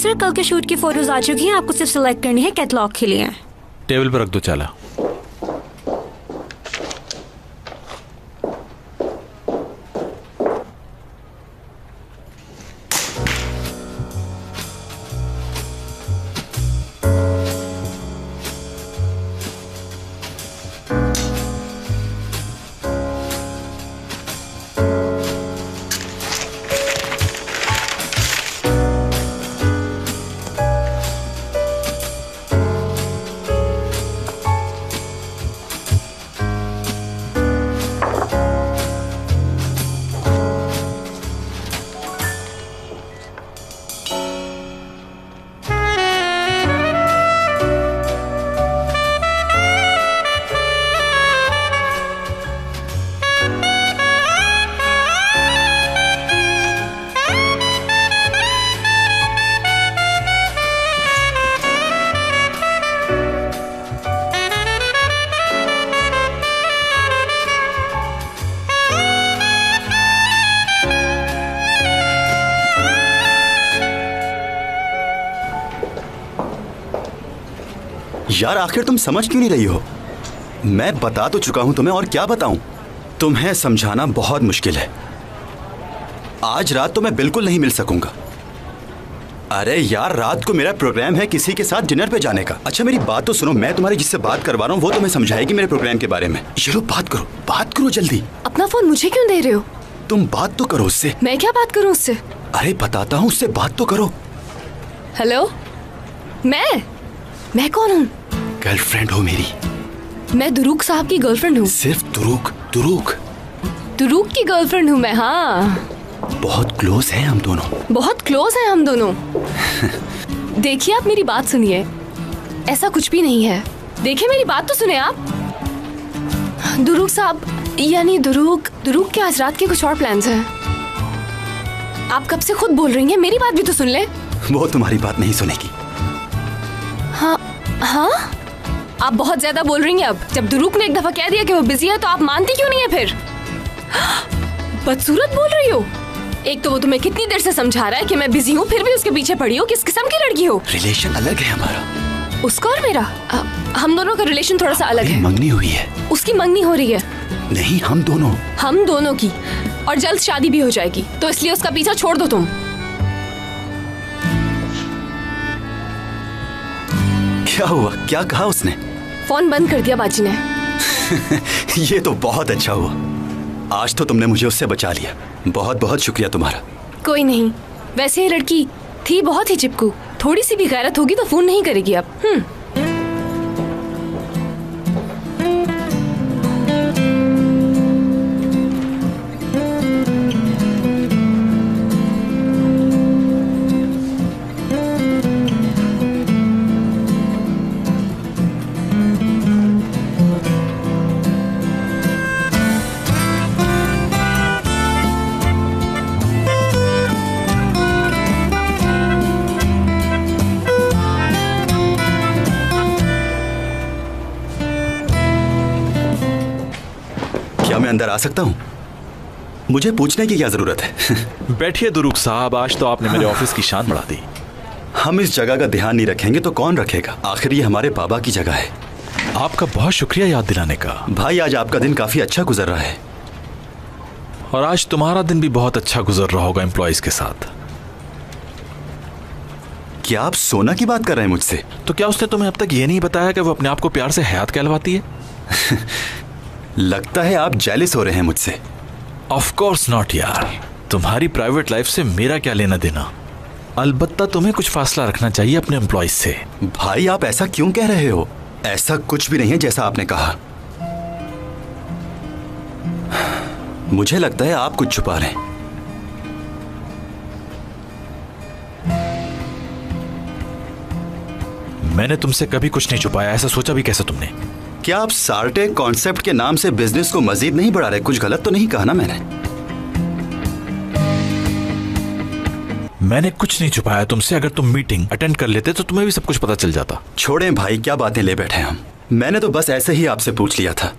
Sir कल के shoot की फोटोज आ चुकी हैं, आपको सिर्फ सिलेक्ट करनी है कैटलॉग के लिए। टेबल पर रख दो। चला यार आखिर तुम समझ क्यों नहीं रही हो? मैं बता तो चुका हूं तुम्हें, और क्या बताऊं? तुम्हें समझाना बहुत मुश्किल है। आज रात तो मैं बिल्कुल नहीं मिल सकूंगा। अरे यार, रात को मेरा प्रोग्राम है किसी के साथ डिनर पे जाने का। अच्छा मेरी बात तो सुनो, मैं तुम्हारी जिससे बात करवा रहा हूँ वो तुम्हें समझाएगी मेरे प्रोग्राम के बारे में। चलो बात करो जल्दी। अपना फोन मुझे क्यों दे रहे हो? तुम बात तो करो उससे। मैं क्या बात करूँ उससे? अरे बताता हूँ, उससे बात तो करो। हेलो, मैं कौन हूँ? गर्लफ्रेंड हो मेरी। मैं दुरूक साहब की गर्लफ्रेंड हूँ। सिर्फ दुरूक की गर्लफ्रेंड हूँ मैं। हाँ, बहुत क्लोज हैं हम दोनों। बहुत क्लोज हैं हम दोनों। देखिए आप मेरी बात सुनिए, ऐसा कुछ भी नहीं है। देखिए मेरी बात तो सुने आप। दुरूक साहब यानी दुरूक के आज रात के कुछ और प्लान्स हैं। आप कब से खुद बोल रही हैं, मेरी बात भी तो सुन ले। वो तुम्हारी बात नहीं सुनेगी। हाँ, आप बहुत ज्यादा बोल रही हैं अब। जब दुरूक ने एक दफा कह दिया कि वो बिजी है तो आप मानती क्यों नहीं है फिर? बदसूरत बोल रही हो। एक तो वो तुम्हें कितनी देर से समझा रहा है कि मैं बिजी हूँ, फिर भी उसके पीछे पड़ी हो। किस किस्म की लड़की हो? रिलेशन अलग है हमारा। उसका और मेरा? हम दोनों का रिलेशन थोड़ा सा अलग है। मंगनी हुई है। उसकी मंगनी हो रही है। नहीं, हम दोनों की, और जल्द शादी भी हो जाएगी, तो इसलिए उसका पीछा छोड़ दो तुम। क्या हुआ? क्या कहा उसने? फोन बंद कर दिया बाजी ने। ये तो बहुत अच्छा हुआ। आज तो तुमने मुझे उससे बचा लिया। बहुत बहुत शुक्रिया तुम्हारा। कोई नहीं, वैसे ये लड़की थी बहुत ही चिपकू। थोड़ी सी भी गैरत होगी तो फोन नहीं करेगी अब। क्या मैं अंदर आ सकता हूँ? मुझे पूछने की क्या जरूरत है? बैठिए दुरूक साहब, आज तो आपने मेरे ऑफिस की शान बढ़ा दी। हम इस जगह का ध्यान नहीं रखेंगे तो कौन रखेगा? आखिर ये हमारे बाबा की जगह है। आपका बहुत शुक्रिया याद दिलाने का। भाई आज आपका दिन काफी अच्छा गुजर रहा है। और आज तुम्हारा दिन भी बहुत अच्छा गुजर रहा होगा एम्प्लॉइज के साथ। क्या आप सोना की बात कर रहे हैं मुझसे? तो क्या उसने तुम्हें अब तक ये नहीं बताया कि वो अपने आप को प्यार से हयात कहलवाती है? लगता है आप जेलिस हो रहे हैं मुझसे। ऑफ कोर्स नॉट यार, तुम्हारी प्राइवेट लाइफ से मेरा क्या लेना देना। अलबत्ता तुम्हें कुछ फासला रखना चाहिए अपने एम्प्लॉइज से। भाई आप ऐसा क्यों कह रहे हो? ऐसा कुछ भी नहीं है जैसा आपने कहा। मुझे लगता है आप कुछ छुपा रहे हैं। मैंने तुमसे कभी कुछ नहीं छुपाया, ऐसा सोचा भी कैसे तुमने? क्या आप सार्टे कॉन्सेप्ट के नाम से बिजनेस को मजीद नहीं बढ़ा रहे? कुछ गलत तो नहीं कहा ना मैंने? मैंने कुछ नहीं छुपाया तुमसे। अगर तुम मीटिंग अटेंड कर लेते तो तुम्हें भी सब कुछ पता चल जाता। छोड़ें भाई, क्या बातें ले बैठे हम। मैंने तो बस ऐसे ही आपसे पूछ लिया था।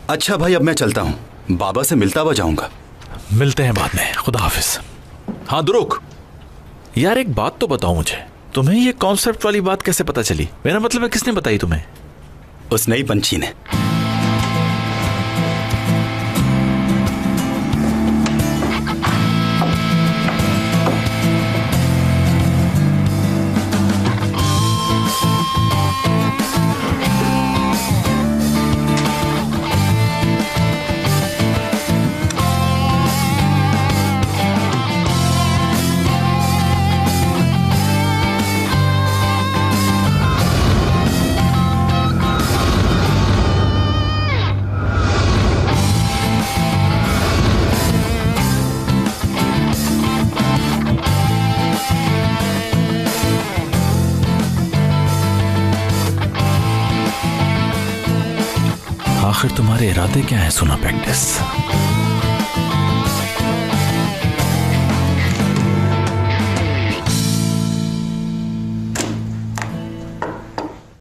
अच्छा भाई, अब मैं चलता हूँ, बाबा से मिलता हुआ जाऊंगा। मिलते हैं बाद में, खुदा हाफिज। हाँ दुरूक, यार एक बात तो बताओ मुझे, तुम्हें ये कॉन्सेप्ट वाली बात कैसे पता चली? मेरा मतलब है किसने बताई तुम्हें? उस नई पंछी ने। आखिर तुम्हारे इरादे क्या हैं सुना पेक्टिस?